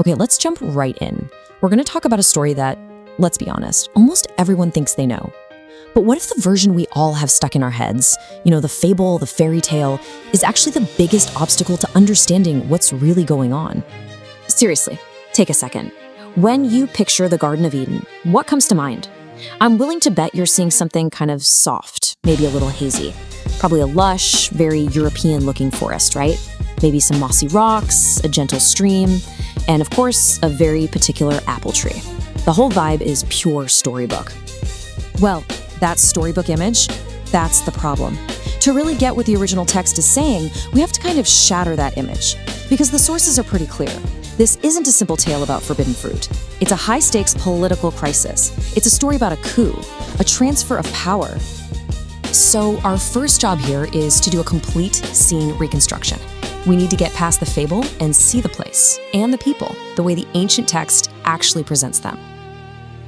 Okay, let's jump right in. We're going to talk about a story that, let's be honest, almost everyone thinks they know. But what if the version we all have stuck in our heads, the fable, the fairy tale, is actually the biggest obstacle to understanding what's really going on? Seriously, take a second. When you picture the Garden of Eden, what comes to mind? I'm willing to bet you're seeing something kind of soft, maybe a little hazy. Probably a lush, very European-looking forest, right? Maybe some mossy rocks, a gentle stream, and of course, a very particular apple tree. The whole vibe is pure storybook. Well, that storybook image, that's the problem. To really get what the original text is saying, we have to kind of shatter that image, because the sources are pretty clear. This isn't a simple tale about forbidden fruit. It's a high-stakes political crisis. It's a story about a coup, a transfer of power. So our first job here is to do a complete scene reconstruction. We need to get past the fable and see the place and the people the way the ancient text actually presents them.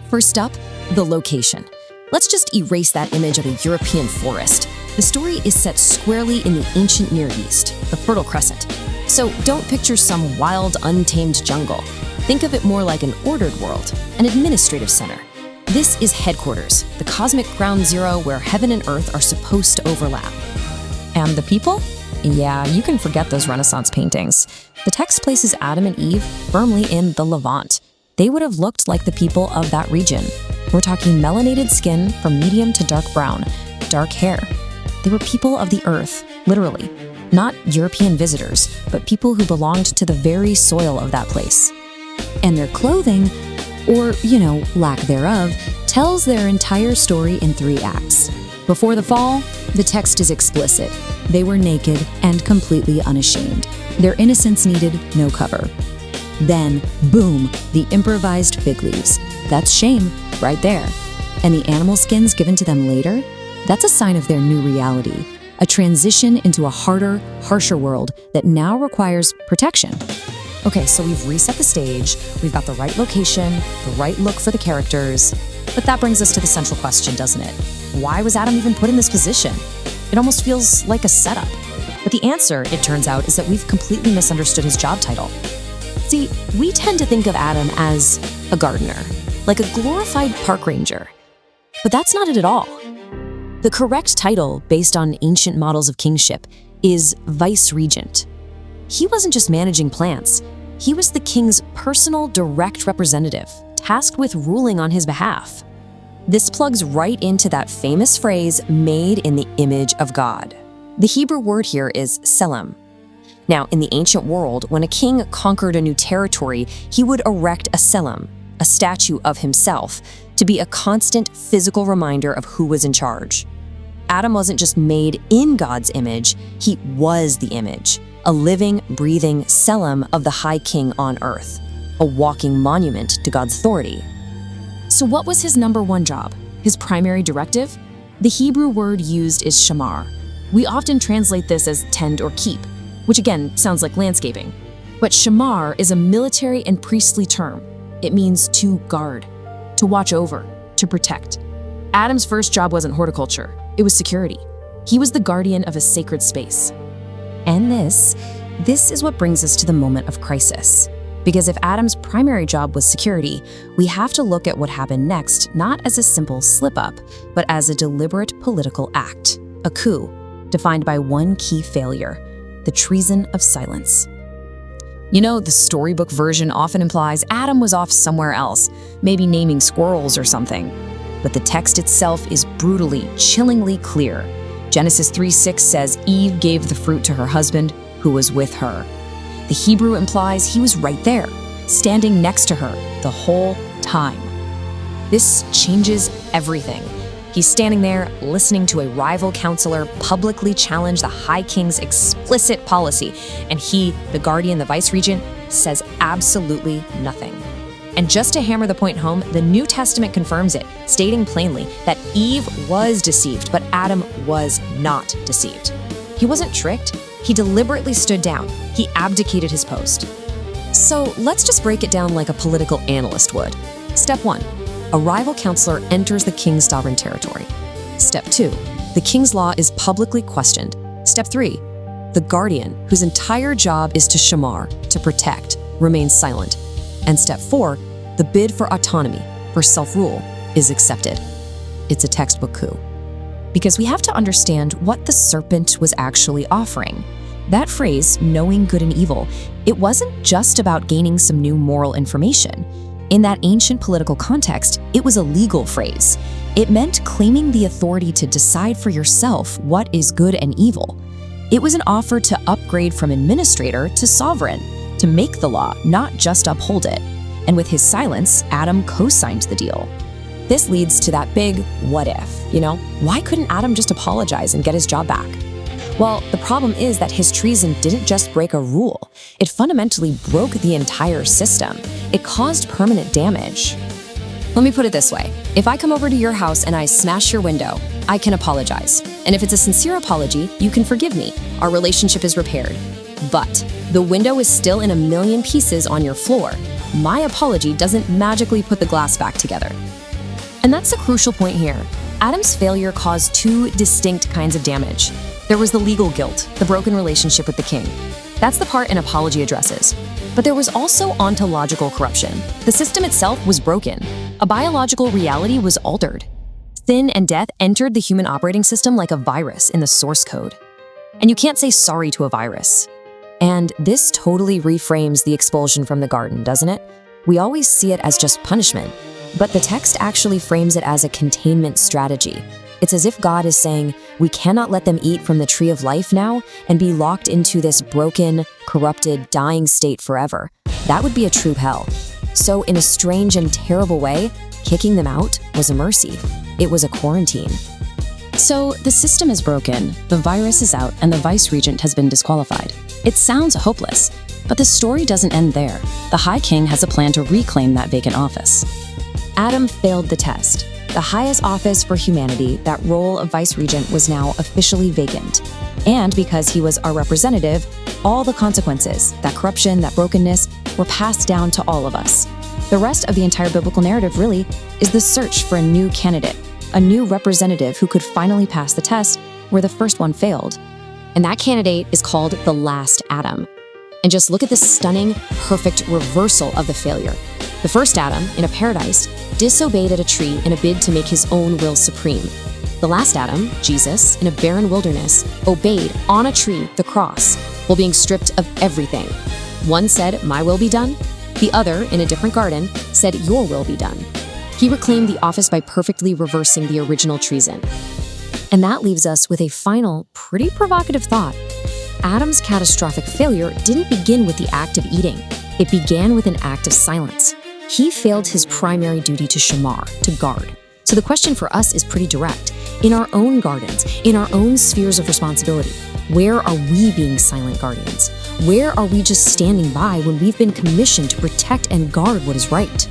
First up, the location. Let's just erase that image of a European forest. The story is set squarely in the ancient Near East, the Fertile Crescent. So don't picture some wild, untamed jungle. Think of it more like an ordered world, an administrative center. This is headquarters, the cosmic ground zero where heaven and earth are supposed to overlap. And the people? Yeah, you can forget those Renaissance paintings. The text places Adam and Eve firmly in the Levant. They would have looked like the people of that region. We're talking melanated skin from medium to dark brown, dark hair. They were people of the earth, literally. Not European visitors, but people who belonged to the very soil of that place. And their clothing, or, lack thereof, tells their entire story in 3 acts. Before the fall, the text is explicit. They were naked and completely unashamed. Their innocence needed no cover. Then, boom, the improvised fig leaves. That's shame, right there. And the animal skins given to them later? That's a sign of their new reality. A transition into a harder, harsher world that now requires protection. Okay, so we've reset the stage, we've got the right location, the right look for the characters, but that brings us to the central question, doesn't it? Why was Adam even put in this position? It almost feels like a setup. But the answer, it turns out, is that we've completely misunderstood his job title. See, we tend to think of Adam as a gardener, like a glorified park ranger. But that's not it at all. The correct title, based on ancient models of kingship, is vice-regent. He wasn't just managing plants. He was the king's personal direct representative, tasked with ruling on his behalf. This plugs right into that famous phrase, made in the image of God. The Hebrew word here is selem. Now, in the ancient world, when a king conquered a new territory, he would erect a selem, a statue of himself, to be a constant physical reminder of who was in charge. Adam wasn't just made in God's image, he was the image, a living, breathing selem of the High King on earth, a walking monument to God's authority. So what was his number one job? His primary directive? The Hebrew word used is shamar. We often translate this as tend or keep, which again sounds like landscaping. But shamar is a military and priestly term. It means to guard, to watch over, to protect. Adam's first job wasn't horticulture, it was security. He was the guardian of a sacred space. And this is what brings us to the moment of crisis. Because if Adam's primary job was security, we have to look at what happened next not as a simple slip-up, but as a deliberate political act, a coup, defined by one key failure, the treason of silence. The storybook version often implies Adam was off somewhere else, maybe naming squirrels or something. But the text itself is brutally, chillingly clear. Genesis 3:6 says Eve gave the fruit to her husband, who was with her. The Hebrew implies he was right there, standing next to her the whole time. This changes everything. He's standing there listening to a rival counselor publicly challenge the High King's explicit policy, and he, the guardian, the vice-regent, says absolutely nothing. And just to hammer the point home, the New Testament confirms it, stating plainly that Eve was deceived, but Adam was not deceived. He wasn't tricked. He deliberately stood down. He abdicated his post. So let's just break it down like a political analyst would. Step 1. A rival counselor enters the king's sovereign territory. Step 2. The king's law is publicly questioned. Step 3. The guardian, whose entire job is to shamar, to protect, remains silent. And step 4, the bid for autonomy, for self-rule, is accepted. It's a textbook coup. Because we have to understand what the serpent was actually offering. That phrase, knowing good and evil, it wasn't just about gaining some new moral information. In that ancient political context, it was a legal phrase. It meant claiming the authority to decide for yourself what is good and evil. It was an offer to upgrade from administrator to sovereign, to make the law, not just uphold it. And with his silence, Adam co-signed the deal. This leads to that big what if, Why couldn't Adam just apologize and get his job back? Well, the problem is that his treason didn't just break a rule. It fundamentally broke the entire system. It caused permanent damage. Let me put it this way. If I come over to your house and I smash your window, I can apologize. And if it's a sincere apology, you can forgive me. Our relationship is repaired. But the window is still in a million pieces on your floor. My apology doesn't magically put the glass back together. And that's the crucial point here. Adam's failure caused two distinct kinds of damage. There was the legal guilt, the broken relationship with the king. That's the part an apology addresses. But there was also ontological corruption. The system itself was broken. A biological reality was altered. Sin and death entered the human operating system like a virus in the source code. And you can't say sorry to a virus. And this totally reframes the expulsion from the garden, doesn't it? We always see it as just punishment, but the text actually frames it as a containment strategy. It's as if God is saying, we cannot let them eat from the tree of life now and be locked into this broken, corrupted, dying state forever. That would be a true hell. So in a strange and terrible way, kicking them out was a mercy. It was a quarantine. So the system is broken, the virus is out, and the vice-regent has been disqualified. It sounds hopeless, but the story doesn't end there. The High King has a plan to reclaim that vacant office. Adam failed the test. The highest office for humanity, that role of vice-regent, was now officially vacant. And because he was our representative, all the consequences, that corruption, that brokenness, were passed down to all of us. The rest of the entire biblical narrative, really, is the search for a new candidate, a new representative who could finally pass the test where the first one failed. And that candidate is called the last Adam. And just look at this stunning, perfect reversal of the failure. The first Adam, in a paradise, disobeyed at a tree in a bid to make his own will supreme. The last Adam, Jesus, in a barren wilderness, obeyed on a tree, the cross, while being stripped of everything. One said, "My will be done." The other, in a different garden, said, "Your will be done." He reclaimed the office by perfectly reversing the original treason. And that leaves us with a final, pretty provocative thought. Adam's catastrophic failure didn't begin with the act of eating. It began with an act of silence. He failed his primary duty to shamar, to guard. So the question for us is pretty direct. In our own gardens, in our own spheres of responsibility, where are we being silent guardians? Where are we just standing by when we've been commissioned to protect and guard what is right?